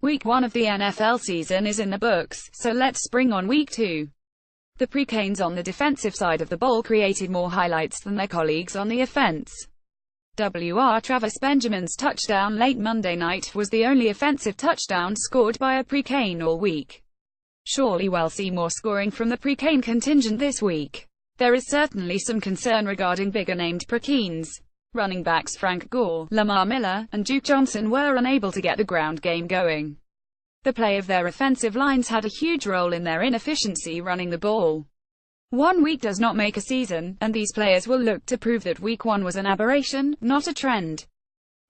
Week 1 of the NFL season is in the books, so let's bring on Week 2. The Procanes on the defensive side of the ball created more highlights than their colleagues on the offense. Travis Benjamin's touchdown late Monday night was the only offensive touchdown scored by a Procane all week. Surely we'll see more scoring from the Procane contingent this week. There is certainly some concern regarding bigger-named Procanes. Running backs Frank Gore, Lamar Miller, and Duke Johnson were unable to get the ground game going. The play of their offensive lines had a huge role in their inefficiency running the ball. 1 week does not make a season, and these players will look to prove that Week 1 was an aberration, not a trend.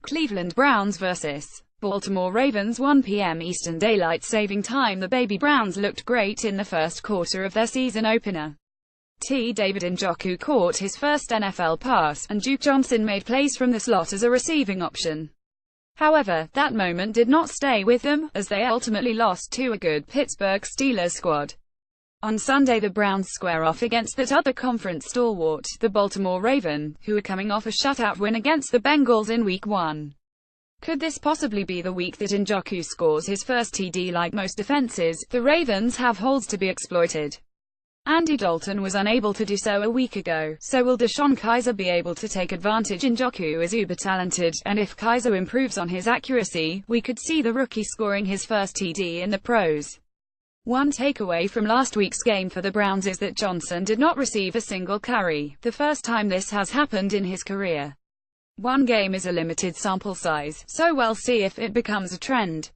Cleveland Browns vs. Baltimore Ravens, 1 p.m. Eastern Daylight Saving Time. The Baby Browns looked great in the first quarter of their season opener. David Njoku caught his first NFL pass, and Duke Johnson made plays from the slot as a receiving option. However, that moment did not stay with them, as they ultimately lost to a good Pittsburgh Steelers squad. On Sunday the Browns square off against that other conference stalwart, the Baltimore Ravens, who are coming off a shutout win against the Bengals in Week 1. Could this possibly be the week that Njoku scores his first TD? Like most defenses, the Ravens have holes to be exploited. Andy Dalton was unable to do so a week ago, so will DeShone Kizer be able to take advantage? Njoku is uber-talented, and if Kizer improves on his accuracy, we could see the rookie scoring his first TD in the pros. One takeaway from last week's game for the Browns is that Johnson did not receive a single carry, the first time this has happened in his career. 1 game is a limited sample size, so we'll see if it becomes a trend.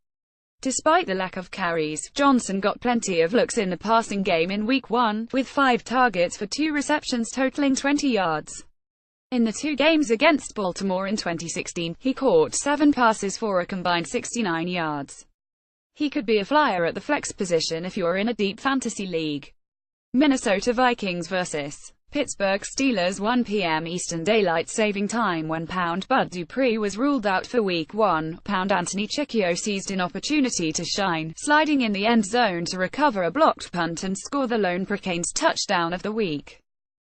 Despite the lack of carries, Johnson got plenty of looks in the passing game in Week 1, with 5 targets for 2 receptions totaling 20 yards. In the 2 games against Baltimore in 2016, he caught 7 passes for a combined 69 yards. He could be a flyer at the flex position if you're in a deep fantasy league. Minnesota Vikings vs. Pittsburgh Steelers, 1 p.m. Eastern Daylight Saving Time. When Pound Bud Dupree was ruled out for Week 1, Pound Anthony Chickillo seized an opportunity to shine, sliding in the end zone to recover a blocked punt and score the lone Procanes touchdown of the week.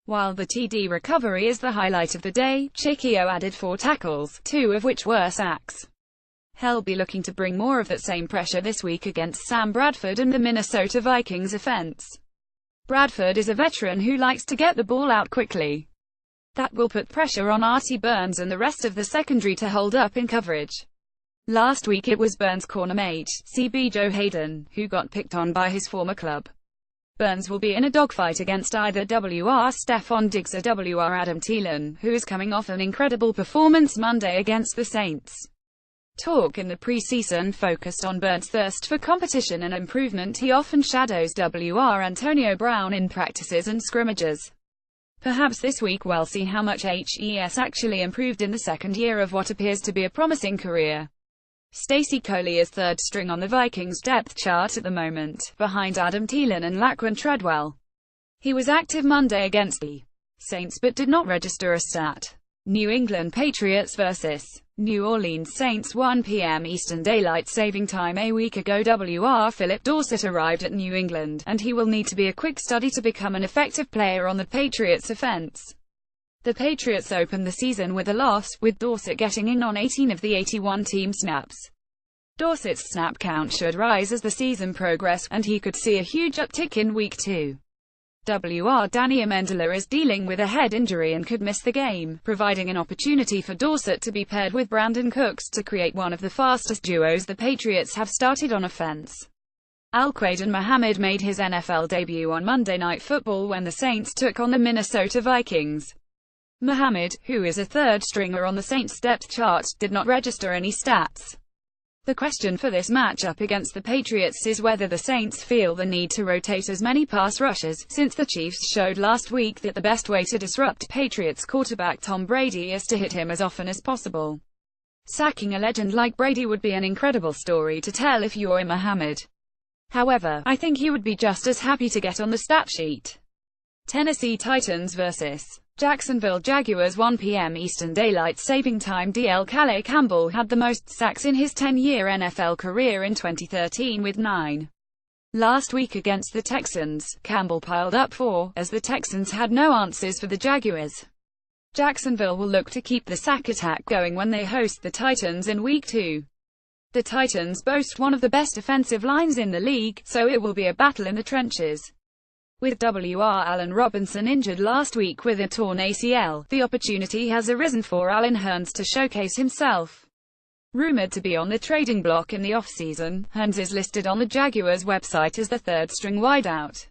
While the TD recovery is the highlight of the day, Chickillo added 4 tackles, 2 of which were sacks. He'll be looking to bring more of that same pressure this week against Sam Bradford and the Minnesota Vikings offense. Bradford is a veteran who likes to get the ball out quickly. That will put pressure on Artie Burns and the rest of the secondary to hold up in coverage. Last week it was Burns' cornermate, CB Joe Hayden, who got picked on by his former club. Burns will be in a dogfight against either WR Stephon Diggs or WR Adam Thielen, who is coming off an incredible performance Monday against the Saints. Talk in the preseason focused on Burns' thirst for competition and improvement. He often shadows WR Antonio Brown in practices and scrimmages. Perhaps this week we'll see how much HES actually improved in the second year of what appears to be a promising career. Stacy Coley is third string on the Vikings depth chart at the moment, behind Adam Thielen and Laquan Treadwell. He was active Monday against the Saints but did not register a stat. New England Patriots vs. New Orleans Saints, 1 p.m. Eastern Daylight Saving Time. A week ago Philip Dorsett arrived at New England, and he will need to be a quick study to become an effective player on the Patriots offense. The Patriots opened the season with a loss, with Dorsett getting in on 18 of the 81 team snaps. Dorsett's snap count should rise as the season progresses, and he could see a huge uptick in Week 2. Danny Amendola is dealing with a head injury and could miss the game, providing an opportunity for Dorsett to be paired with Brandon Cooks to create one of the fastest duos the Patriots have started on offense. Al-Quadin Muhammad made his NFL debut on Monday Night Football when the Saints took on the Minnesota Vikings. Muhammad, who is a third stringer on the Saints depth chart, did not register any stats. The question for this matchup against the Patriots is whether the Saints feel the need to rotate as many pass rushers, since the Chiefs showed last week that the best way to disrupt Patriots quarterback Tom Brady is to hit him as often as possible. Sacking a legend like Brady would be an incredible story to tell if you're Muhammad. However, I think he would be just as happy to get on the stat sheet. Tennessee Titans vs. Jacksonville Jaguars, 1 p.m. Eastern Daylight Saving Time. DL Calais Campbell had the most sacks in his 10-year NFL career in 2013 with 9. Last week against the Texans, Campbell piled up 4, as the Texans had no answers for the Jaguars. Jacksonville will look to keep the sack attack going when they host the Titans in Week 2. The Titans boast one of the best offensive lines in the league, so it will be a battle in the trenches. With W.R. Allen Robinson injured last week with a torn ACL, the opportunity has arisen for Allen Hurns to showcase himself. Rumored to be on the trading block in the offseason, Hurns is listed on the Jaguars website as the third-string wideout.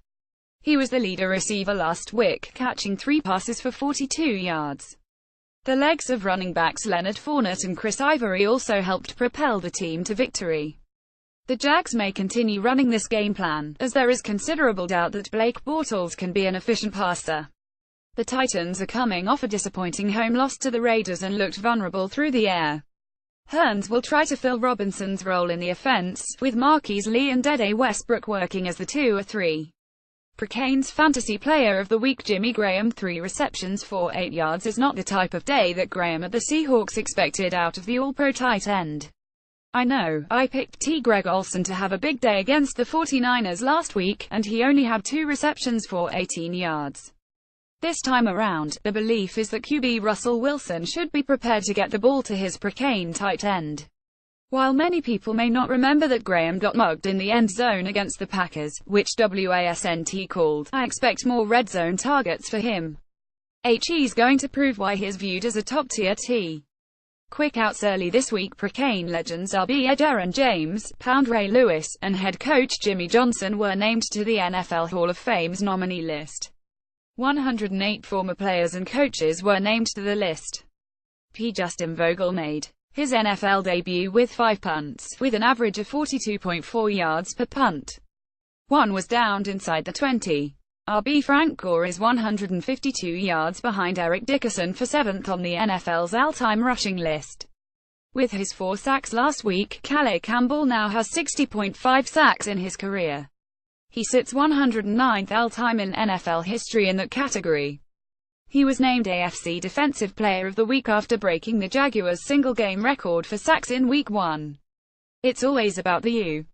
He was the leader receiver last week, catching 3 passes for 42 yards. The legs of running backs Leonard Fournette and Chris Ivory also helped propel the team to victory. The Jags may continue running this game plan, as there is considerable doubt that Blake Bortles can be an efficient passer. The Titans are coming off a disappointing home loss to the Raiders and looked vulnerable through the air. Hurns will try to fill Robinson's role in the offense, with Marquise Lee and Dede Westbrook working as the 2 or 3. Procanes Fantasy Player of the Week Jimmy Graham 3 receptions for 8 yards is not the type of day that Graham at the Seahawks expected out of the All-Pro tight end. I know, I picked T. Greg Olsen to have a big day against the 49ers last week, and he only had 2 receptions for 18 yards. This time around, the belief is that QB Russell Wilson should be prepared to get the ball to his Procane tight end. While many people may not remember that Graham got mugged in the end zone against the Packers, which WASNT called, I expect more red zone targets for him. He's going to prove why he's viewed as a top-tier T. Quick outs early this week. Procane legends RB Darren James, Pound Ray Lewis, and head coach Jimmy Johnson were named to the NFL Hall of Fame's nominee list. 108 former players and coaches were named to the list. Justin Vogel made his NFL debut with 5 punts, with an average of 42.4 yards per punt. One was downed inside the 20. RB Frank Gore is 152 yards behind Eric Dickerson for 7th on the NFL's all-time rushing list. With his 4 sacks last week, Calais Campbell now has 60.5 sacks in his career. He sits 109th all-time in NFL history in that category. He was named AFC Defensive Player of the Week after breaking the Jaguars' single-game record for sacks in Week 1. It's always about the U.